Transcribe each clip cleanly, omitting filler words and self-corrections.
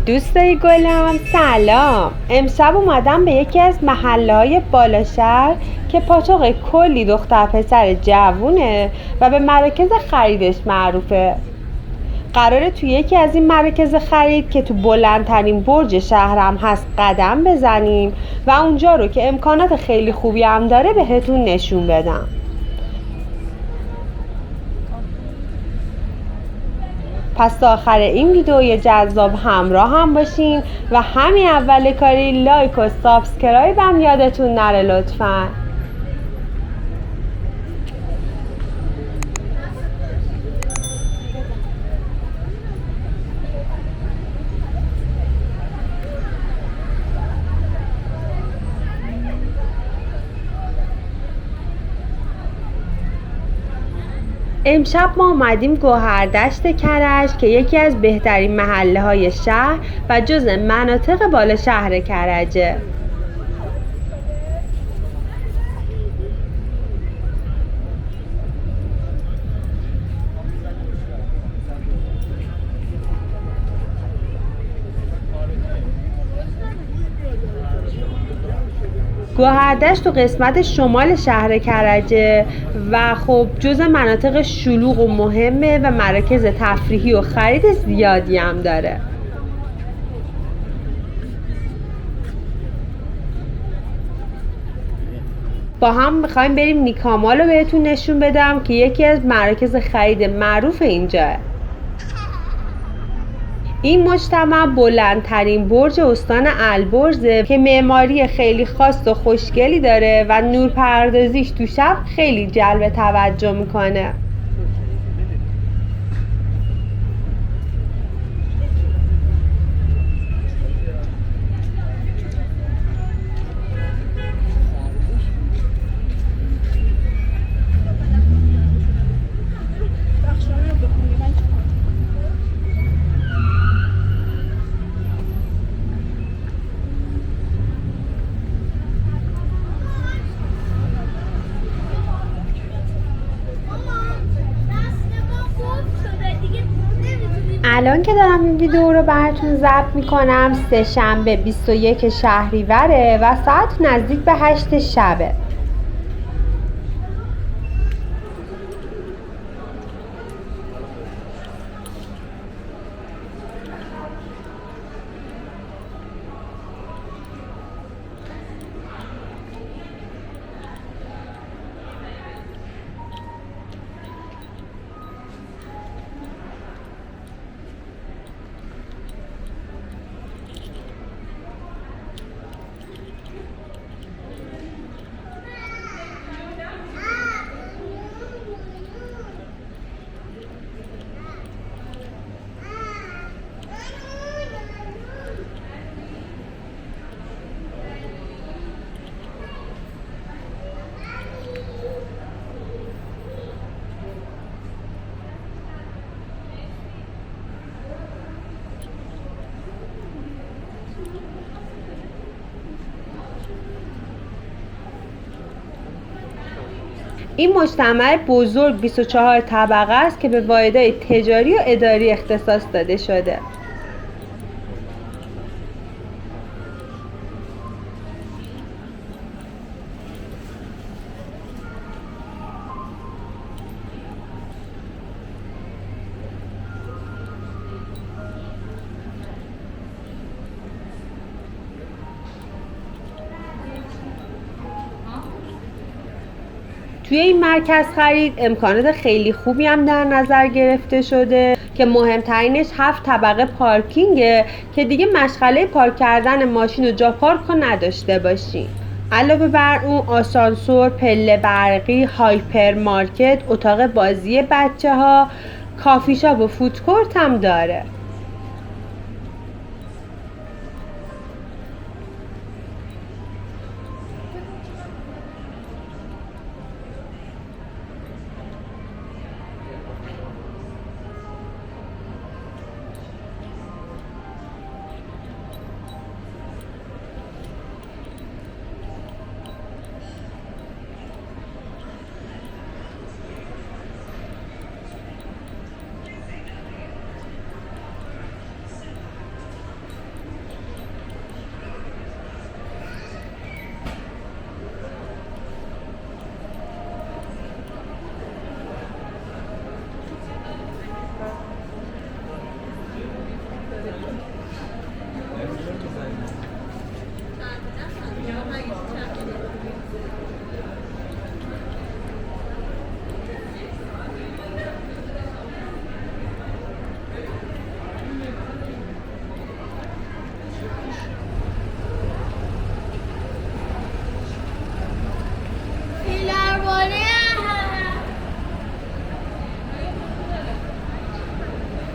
دوستای گلم سلام. امشب اومدم به یکی از محله‌های بالا شهر که پاتوق کلی دختر پسر جوونه و به مراکز خریدش معروفه. قراره توی یکی از این مراکز خرید که تو بلندترین برج شهرم هست قدم بزنیم و اونجا رو که امکانات خیلی خوبی هم داره بهتون نشون بدم. پس تا آخر این ویدئوی جذاب همراه هم باشین و همین اول کاری لایک و سابسکرایب هم یادتون نره لطفاً. امشب ما اومدیم گوهردشت کرج که یکی از بهترین محله های شهر و جزء مناطق بالا شهر کرجه. گوهردشت تو قسمت شمال شهر کرجه و خب جزء مناطق شلوغ و مهمه و مراکز تفریحی و خرید زیادی هم داره. با هم میخوایم بریم نیکامال رو بهتون نشون بدم که یکی از مراکز خرید معروف اینجاه. این مجتمع بلندترین برج استان البرزه که معماری خیلی خاص و خوشگلی داره و نورپردازیش تو شب خیلی جلب توجه میکنه. الان که دارم این ویدیو رو براتون ضبط میکنم سه‌شنبه 21 شهریوره و ساعت نزدیک به 8 شبه. این مجتمع بزرگ 24 طبقه است که به واحدهای تجاری و اداری اختصاص داده شده. توی این مرکز خرید امکانات خیلی خوبی هم در نظر گرفته شده که مهمترینش 7 طبقه پارکینگه که دیگه مشغله پارک کردن ماشین و جا پارک رو نداشته باشین. علاوه بر اون آسانسور، پله برقی، هایپر مارکت، اتاق بازی بچه ها، کافی شاپ و فود کورت هم داره.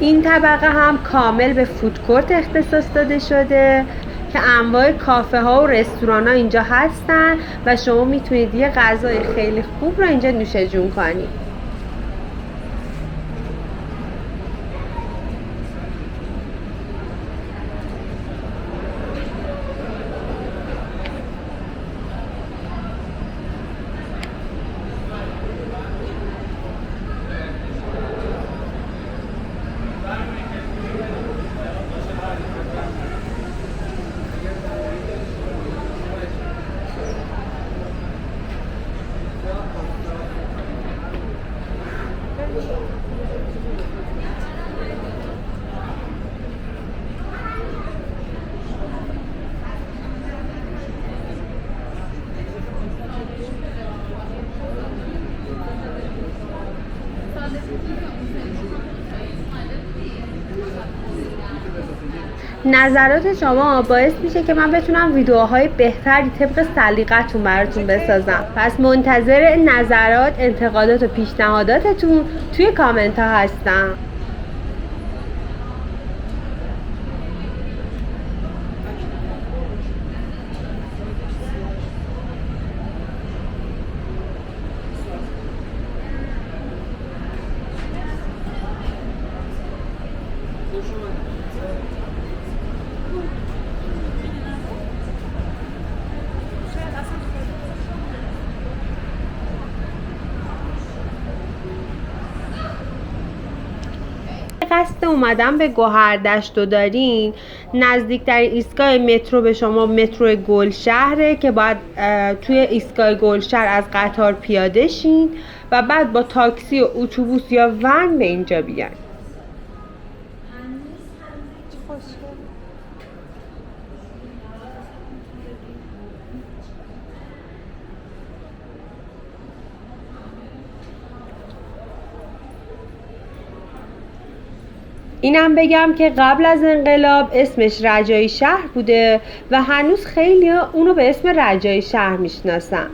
این طبقه هم کامل به فودکورت اختصاص داده شده که انواع کافه ها و رستوران ها اینجا هستن و شما میتونید یه غذای خیلی خوب رو اینجا نوشه جون کنید. نظرات شما باعث میشه که من بتونم ویدیوهای بهتری طبق سلیقتون براتون بسازم. پس منتظر نظرات، انتقادات و پیشنهاداتتون توی کامنت ها هستم. قصد اومدن به گوهردشت رو دارین، نزدیکترین ایستگاه مترو به شما مترو گلشهره که باید توی ایستگاه گلشهر از قطار پیاده شین و بعد با تاکسی و اتوبوس یا ون به اینجا بیاین. اینم بگم که قبل از انقلاب اسمش رجایی شهر بوده و هنوز خیلی اونو به اسم رجایی شهر میشناسن.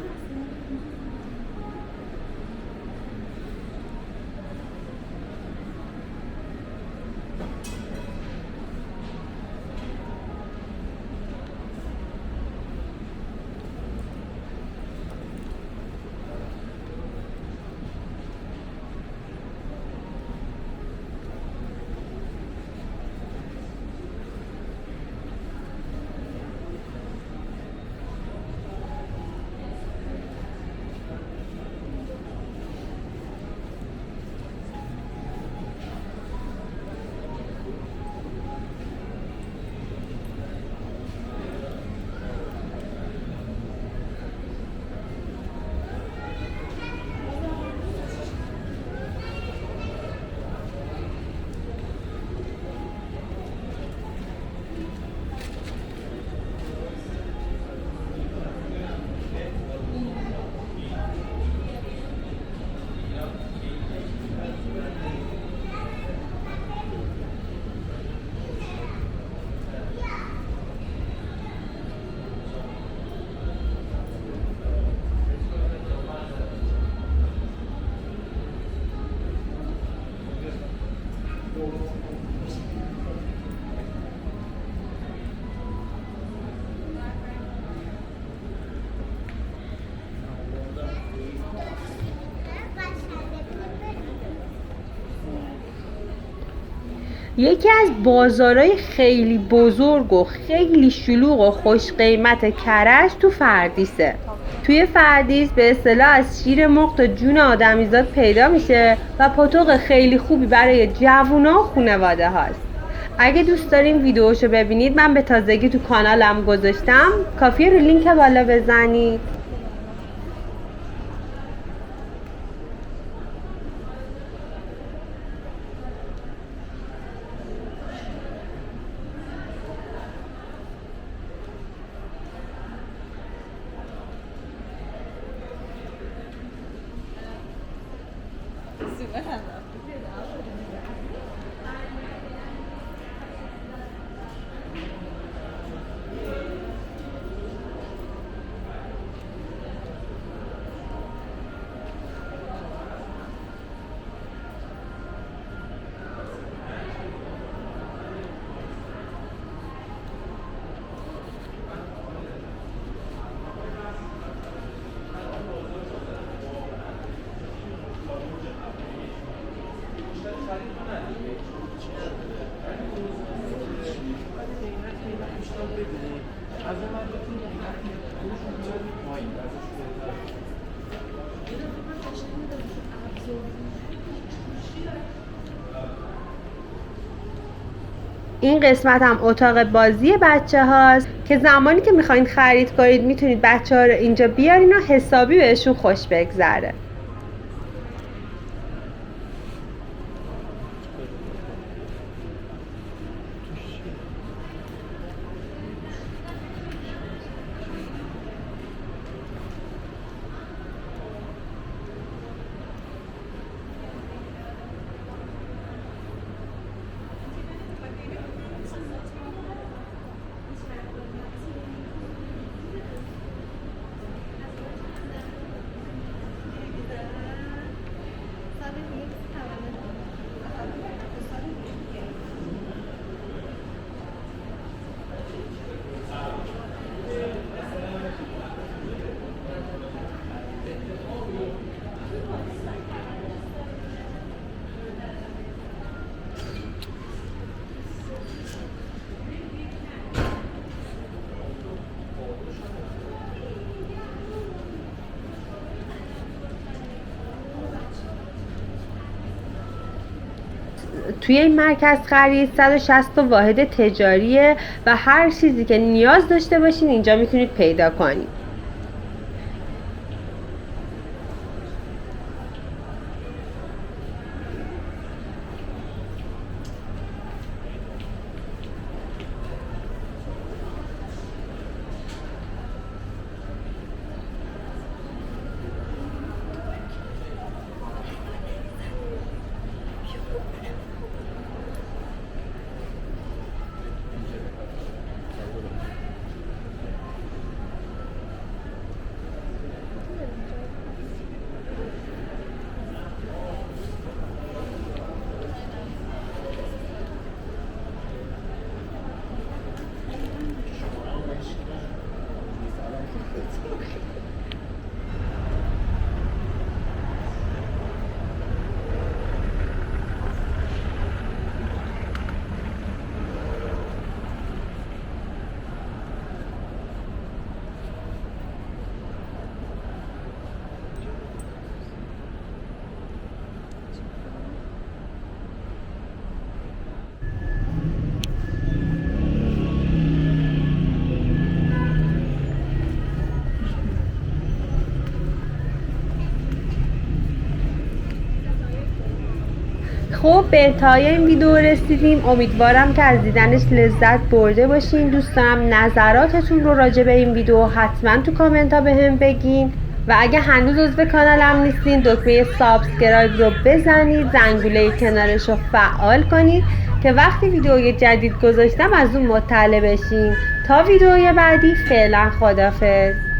یکی از بازارهای خیلی بزرگ و خیلی شلوغ و خوش قیمت کرج تو فردیسه. توی فردیس به اصطلاح از شیر مرغ تا جون آدمیزاد پیدا میشه و پاتوق خیلی خوبی برای جوونا و خانواده هاست. اگه دوست دارین ویدیوشو ببینید من به تازگی تو کانالم گذاشتم، کافیه رو لینک بالا بزنید. این قسمت هم اتاق بازی بچه هاست که زمانی که میخواین خرید کنید میتونید بچه ها رو اینجا بیارین و حسابی بهشون خوش بگذره. توی این مرکز خرید 160 واحد تجاریه و هر چیزی که نیاز داشته باشین اینجا میتونید پیدا کنید. خب به انتهای این ویدیو رسیدیم. امیدوارم که از دیدنش لذت برده باشین. دوست دارم نظراتتون رو راجع به این ویدیو حتما تو کامنت ها بهم بگین و اگه هنوز عضو کانالم نیستین دکمه سابسکرایب رو بزنید، زنگوله کنارش رو فعال کنید که وقتی ویدیوی جدید گذاشتم از اون مطلع بشین. تا ویدیوی بعدی فعلا خداحافظ.